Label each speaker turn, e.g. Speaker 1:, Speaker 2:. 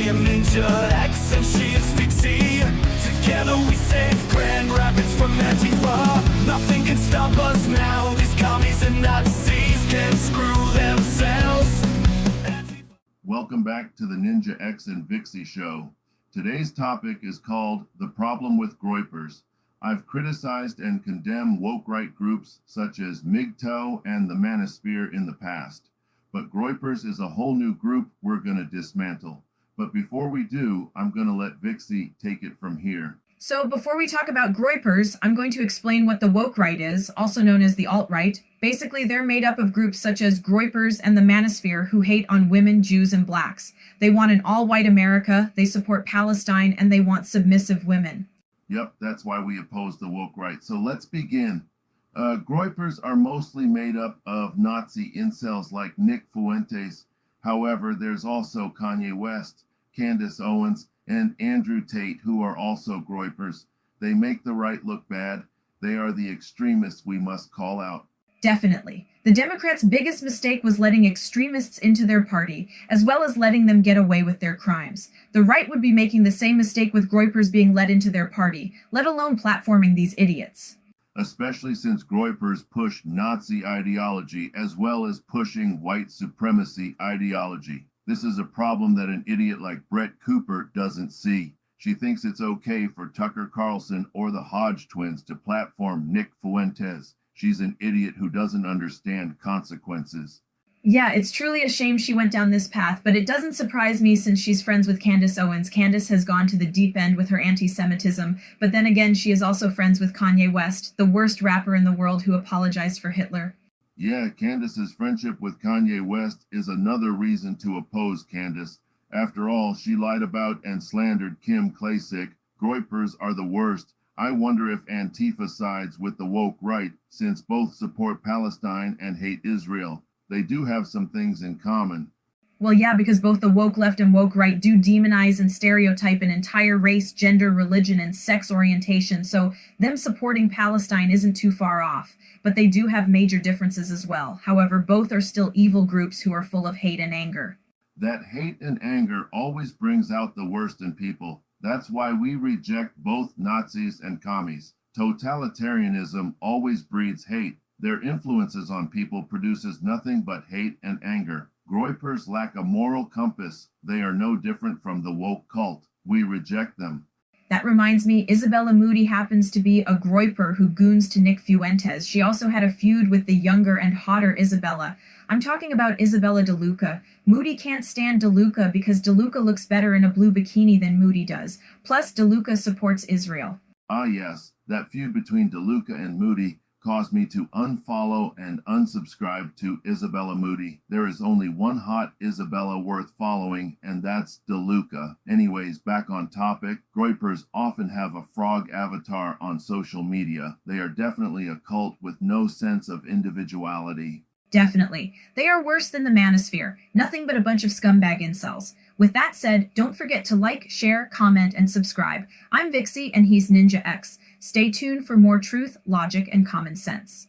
Speaker 1: am Ninja X and she is Vixie. Together we save Grand Rapids from Antifa. Nothing can stop us now. These commies and Nazis can screw themselves.
Speaker 2: Welcome back to the Ninja X and Vixie show. Today's topic is called The Problem with Groypers. I've criticized and condemned woke right groups such as MGTOW and the Manosphere in the past. But Groypers is a whole new group we're going to dismantle. But before we do, I'm going to let Vixie take it from here.
Speaker 3: So before we talk about Groypers, I'm going to explain what the woke right is, also known as the alt-right. Basically, they're made up of groups such as Groypers and the Manosphere who hate on women, Jews, and blacks. They want an all-white America, they support Palestine, and they want submissive women.
Speaker 2: Yep, that's why we oppose the woke right. So let's begin. Groypers are mostly made up of Nazi incels like Nick Fuentes. However, there's also Kanye West, Candace Owens, and Andrew Tate, who are also Groypers. They make the right look bad. They are the extremists we must call out.
Speaker 3: Definitely. The Democrats' biggest mistake was letting extremists into their party, as well as letting them get away with their crimes. The right would be making the same mistake with Groypers being let into their party, let alone platforming these idiots.
Speaker 2: Especially since Groypers push Nazi ideology as well as pushing white supremacy ideology. This is a problem that an idiot like Brett Cooper doesn't see. She thinks it's okay for Tucker Carlson or the Hodge twins to platform Nick Fuentes. She's an idiot who doesn't understand consequences.
Speaker 3: Yeah, it's truly a shame she went down this path, but it doesn't surprise me since she's friends with Candace Owens. Candace has gone to the deep end with her anti-Semitism, but then again, she is also friends with Kanye West, the worst rapper in the world who apologized for Hitler.
Speaker 2: Yeah, Candace's friendship with Kanye West is another reason to oppose Candace. After all, she lied about and slandered Kim Klacik. Groypers are the worst. I wonder if Antifa sides with the woke right, since both support Palestine and hate Israel. They do have some things in common.
Speaker 3: Well, yeah, because both the woke left and woke right do demonize and stereotype an entire race, gender, religion, and sex orientation, so them supporting Palestine isn't too far off. But they do have major differences as well. However, both are still evil groups who are full of hate and anger.
Speaker 2: That hate and anger always brings out the worst in people. That's why we reject both Nazis and commies. Totalitarianism always breeds hate. Their influences on people produces nothing but hate and anger. Groypers lack a moral compass. They are no different from the woke cult. We reject them.
Speaker 3: That reminds me, Isabella Moody happens to be a Groyper who goons to Nick Fuentes. She also had a feud with the younger and hotter Isabella. I'm talking about Isabella DeLuca. Moody can't stand DeLuca because DeLuca looks better in a blue bikini than Moody does. Plus, DeLuca supports Israel.
Speaker 2: Ah yes, that feud between DeLuca and Moody caused me to unfollow and unsubscribe to Isabella Moody. There is only one hot Isabella worth following, and that's DeLuca. Anyways, back on topic, Groypers often have a frog avatar on social media. They are definitely a cult with no sense of individuality.
Speaker 3: Definitely. They are worse than the Manosphere. Nothing but a bunch of scumbag incels. With that said, don't forget to like, share, comment, and subscribe. I'm Vixie, and he's Ninja X. Stay tuned for more truth, logic, and common sense.